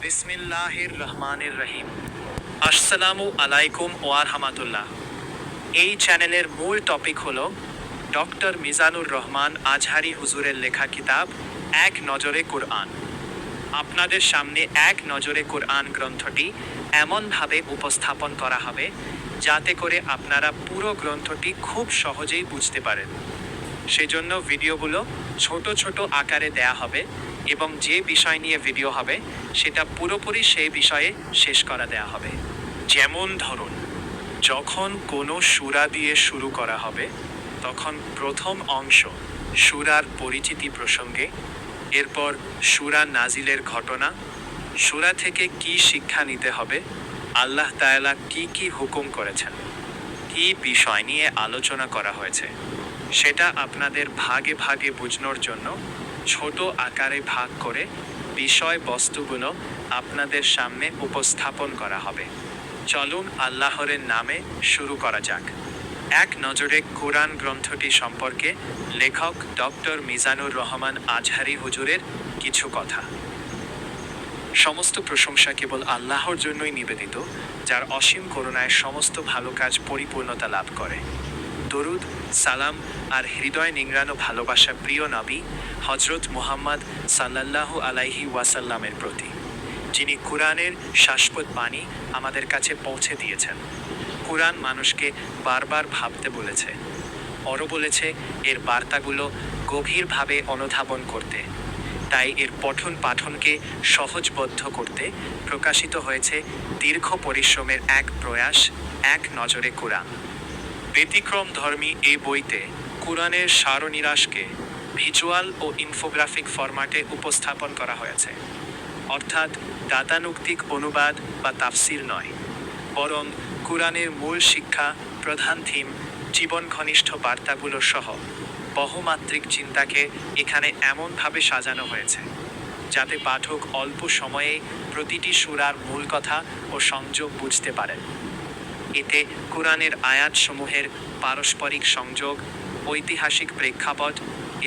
বিসমিল্লাহির রহমানির রহিম। আসসালামু আলাইকুম ওয়া রাহমাতুল্লাহ। এই চ্যানেলের মূল টপিক হলো ডক্টর মিজানুর রহমান আজহারি হুজুরের লেখা কিতাব এক নজরে কোরআন। আপনাদের সামনে এক নজরে কোরআন গ্রন্থটি এমনভাবে উপস্থাপন করা হবে যাতে করে আপনারা পুরো গ্রন্থটি খুব সহজেই বুঝতে পারেন। সেজন্য ভিডিওগুলো ছোট ছোট আকারে দেয়া হবে এবং যে বিষয় নিয়ে ভিডিও হবে সেটা পুরোপুরি সেই বিষয়ে শেষ করা দেয়া হবে। যেমন ধরুন, যখন কোনো সূরা দিয়ে শুরু করা হবে তখন প্রথম অংশ সূরার পরিচিতি প্রসঙ্গে, এরপর সূরা নাজিলের ঘটনা, সূরা থেকে কি শিক্ষা নিতে হবে, আল্লাহ তাআলা কি কি হুকুম করেছেন, কি বিষয় নিয়ে আলোচনা করা হয়েছে সেটা আপনাদের ভাগে ভাগে বোঝানোর জন্য ছোট আকারে ভাগ করে বিষয়বস্তুগুলো আপনাদের সামনে উপস্থাপন করা হবে। চলুন আল্লাহর নামে শুরু করা যাক। এক নজরে কোরআন গ্রন্থটি সম্পর্কে লেখক ডক্টর মিজানুর রহমান আজহারি হুজুরের কিছু কথা। সমস্ত প্রশংসা কেবল আল্লাহর জন্যই নিবেদিত, যার অসীম করুণায় সমস্ত ভালো কাজ পরিপূর্ণতা লাভ করে। দরুদ, সালাম আর হৃদয় নিংড়ানো ভালোবাসা প্রিয় নবী হজরত মুহাম্মদ সাল্লাল্লাহু আলাইহি ওয়াসাল্লামের প্রতি, যিনি কুরআনের শাশ্বত বাণী আমাদের কাছে পৌঁছে দিয়েছেন। কুরআন মানুষকে বারবার ভাবতে বলেছে, আরও বলেছে এর বার্তাগুলো গভীরভাবে অনুধাবন করতে। তাই এর পঠন পাঠনকে সহজবদ্ধ করতে প্রকাশিত হয়েছে দীর্ঘ পরিশ্রমের এক প্রয়াস, এক নজরে কুরআন। ব্যতিক্রম ধর্মী এই বইতে কুরআনের সারনিরাশকে ভিজুয়াল ও ইনফোগ্রাফিক ফরম্যাটে উপস্থাপন করা হয়েছে, অর্থাৎ দাতানুক্তিক অনুবাদ বা তাফসির নয়, বরং কুরআনের মূল শিক্ষা, প্রধান থিম, জীবন ঘনিষ্ঠ বার্তাগুলো সহ বহুমাত্রিক চিন্তাকে এখানে এমনভাবে সাজানো হয়েছে যাতে পাঠক অল্প সময়ে প্রতিটি সূরার মূল কথা ও সংযোগ বুঝতে পারেন। এতে কুরআনের আয়াতসমূহের পারস্পরিক সংযোগ, ঐতিহাসিক প্রেক্ষাপট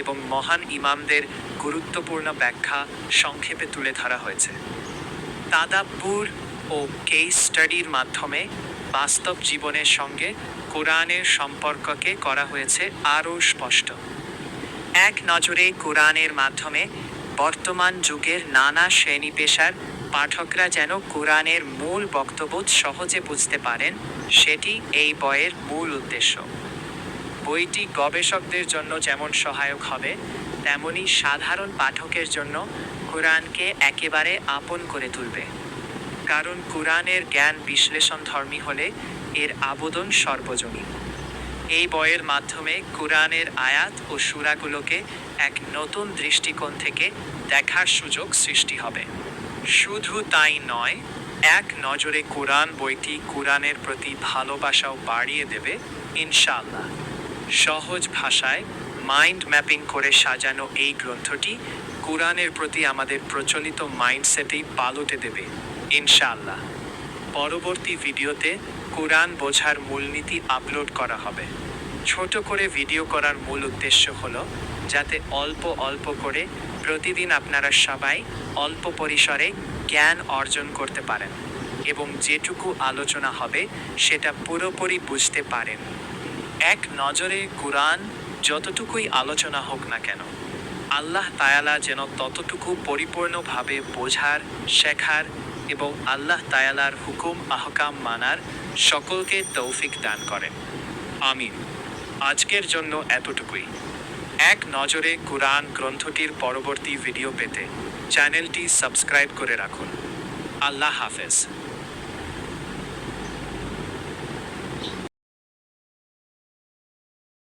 এবং মহান ইমামদের গুরুত্বপূর্ণ ব্যাখ্যা সংক্ষেপে তুলে ধরা হয়েছে। তাদাব্বুর ও কেস স্টাডির মাধ্যমে বাস্তব জীবনের সঙ্গে কুরআনের সম্পর্ককে করা হয়েছে আরও স্পষ্ট। এক নজরে কুরআনের মাধ্যমে বর্তমান যুগের নানা শ্রেণী পেশার পাঠকরা যেন কুরআনের মূল বক্তব্য সহজে বুঝতে পারেন, সেটি এই বইয়ের মূল উদ্দেশ্য। বইটি গবেষকদের জন্য যেমন সহায়ক হবে, তেমনি সাধারণ পাঠকের জন্য কুরআনকে একেবারে আপন করে তুলবে। কারণ কুরআনের জ্ঞান বিশ্লেষণধর্মী হলে এর আবেদন সর্বজনীন। এই বইয়ের মাধ্যমে কুরআনের আয়াত ও সূরাগুলোকে এক নতুন দৃষ্টিকোণ থেকে দেখার সুযোগ সৃষ্টি হবে। শুধু তাই নয়, এক নজরে কুরআন বইটি কুরআনের প্রতি ভালোবাসাও বাড়িয়ে দেবে ইনশাআল্লাহ। সহজ ভাষায় মাইন্ড ম্যাপিং করে সাজানো এই গ্রন্থটি কুরআনের প্রতি আমাদের প্রচলিত মাইন্ডসেটেই পাল্টে দেবে ইনশাআল্লাহ। পরবর্তী ভিডিওতে কুরআন বোঝার মূলনীতি আপলোড করা হবে। ছোট করে ভিডিও করার মূল উদ্দেশ্য হলো যাতে অল্প অল্প করে প্রতিদিন আপনারা সবাই অল্প পরিসরে জ্ঞান অর্জন করতে পারেন এবং যেটুকু আলোচনা হবে সেটা পুরোপুরি বুঝতে পারেন। এক নজরে কুরআন যতটুকুই আলোচনা হোক না কেন, আল্লাহ তাআলা যেন ততটুকু পরিপূর্ণভাবে বোঝার, শেখার এবং আল্লাহ তাআলার হুকুম আহকাম মানার সকলকে তৌফিক দান করেন। আমিন। আজকের জন্য এতটুকুই। এক নজরে কুরআন গ্রন্থটির পরবর্তী ভিডিও পেতে চ্যানেলটি সাবস্ক্রাইব করে রাখুন। আল্লাহ হাফেজ।